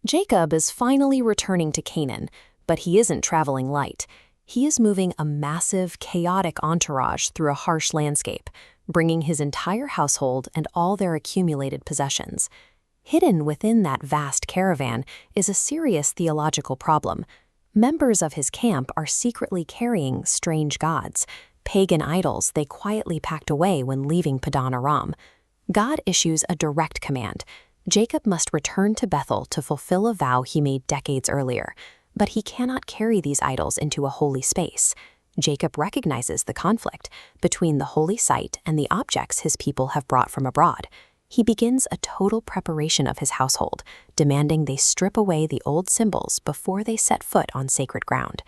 Jacob is finally returning to Canaan, but he isn't traveling light. He is moving a massive, chaotic entourage through a harsh landscape, bringing his entire household and all their accumulated possessions. Hidden within that vast caravan is a serious theological problem. Members of his camp are secretly carrying strange gods, pagan idols they quietly packed away when leaving Padan Aram. God issues a direct command. Jacob must return to Bethel to fulfill a vow he made decades earlier, but he cannot carry these idols into a holy space. Jacob recognizes the conflict between the holy site and the objects his people have brought from abroad. He begins a total preparation of his household, demanding they strip away the old symbols before they set foot on sacred ground.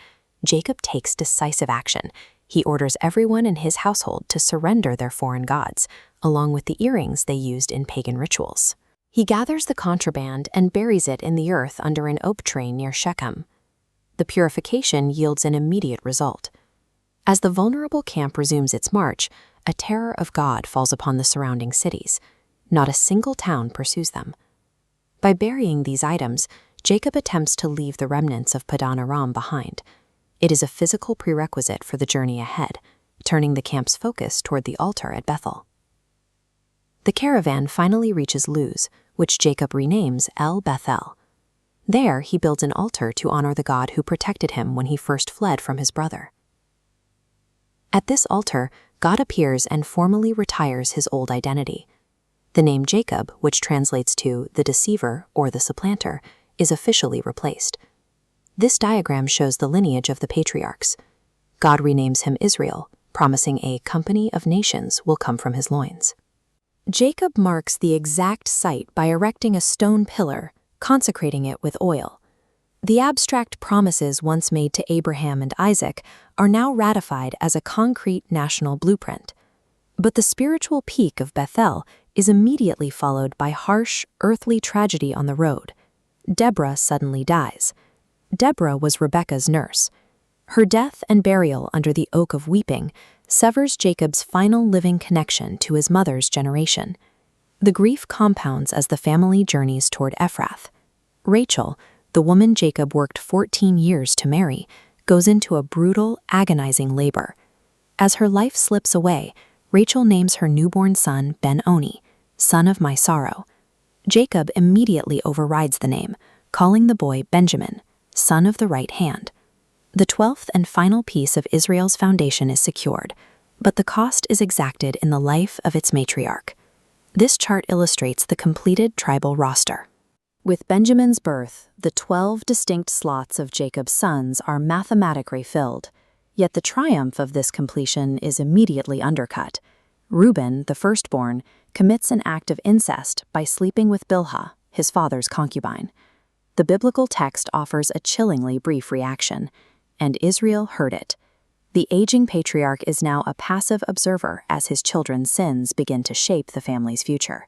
Jacob takes decisive action. He orders everyone in his household to surrender their foreign gods, along with the earrings they used in pagan rituals. He gathers the contraband and buries it in the earth under an oak tree near Shechem. The purification yields an immediate result. As the vulnerable camp resumes its march, a terror of God falls upon the surrounding cities. Not a single town pursues them. By burying these items, Jacob attempts to leave the remnants of Padan Aram behind. It is a physical prerequisite for the journey ahead, turning the camp's focus toward the altar at Bethel. The caravan finally reaches Luz, which Jacob renames El Bethel. There, he builds an altar to honor the God who protected him when he first fled from his brother. At this altar, God appears and formally retires his old identity. The name Jacob, which translates to the deceiver or the supplanter, is officially replaced. This diagram shows the lineage of the patriarchs. God renames him Israel, promising a company of nations will come from his loins. Jacob marks the exact site by erecting a stone pillar, consecrating it with oil. The abstract promises once made to Abraham and Isaac are now ratified as a concrete national blueprint. But the spiritual peak of Bethel is immediately followed by harsh, earthly tragedy on the road. Deborah suddenly dies. Deborah was Rebekah's nurse. Her death and burial under the oak of weeping severs Jacob's final living connection to his mother's generation. The grief compounds as the family journeys toward Ephrath. Rachel, the woman Jacob worked 14 years to marry, goes into a brutal, agonizing labor. As her life slips away, Rachel names her newborn son Ben-Oni, son of my sorrow. Jacob immediately overrides the name, calling the boy Benjamin, son of the right hand. The 12th and final piece of Israel's foundation is secured, but the cost is exacted in the life of its matriarch. This chart illustrates the completed tribal roster. With Benjamin's birth, the 12 distinct slots of Jacob's sons are mathematically filled, yet the triumph of this completion is immediately undercut. Reuben, the firstborn, commits an act of incest by sleeping with Bilhah, his father's concubine. The biblical text offers a chillingly brief reaction, and Israel heard it. The aging patriarch is now a passive observer as his children's sins begin to shape the family's future.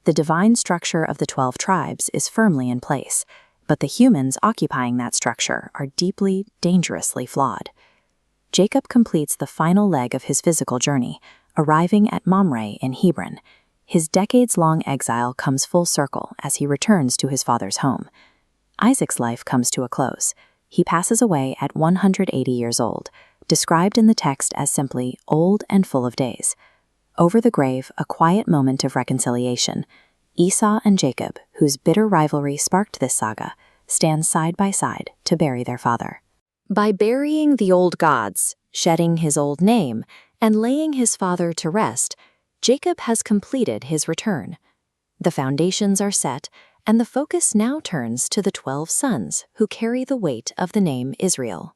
The divine structure of the 12 tribes is firmly in place, but the humans occupying that structure are deeply, dangerously flawed. Jacob completes the final leg of his physical journey, arriving at Mamre in Hebron. His decades-long exile comes full circle as he returns to his father's home. Isaac's life comes to a close. He passes away at 180 years old, described in the text as simply old and full of days. Over the grave, a quiet moment of reconciliation. Esau and Jacob, whose bitter rivalry sparked this saga, stand side by side to bury their father. By burying the old gods, shedding his old name, and laying his father to rest, Jacob has completed his return. The foundations are set, and the focus now turns to the 12 sons who carry the weight of the name Israel.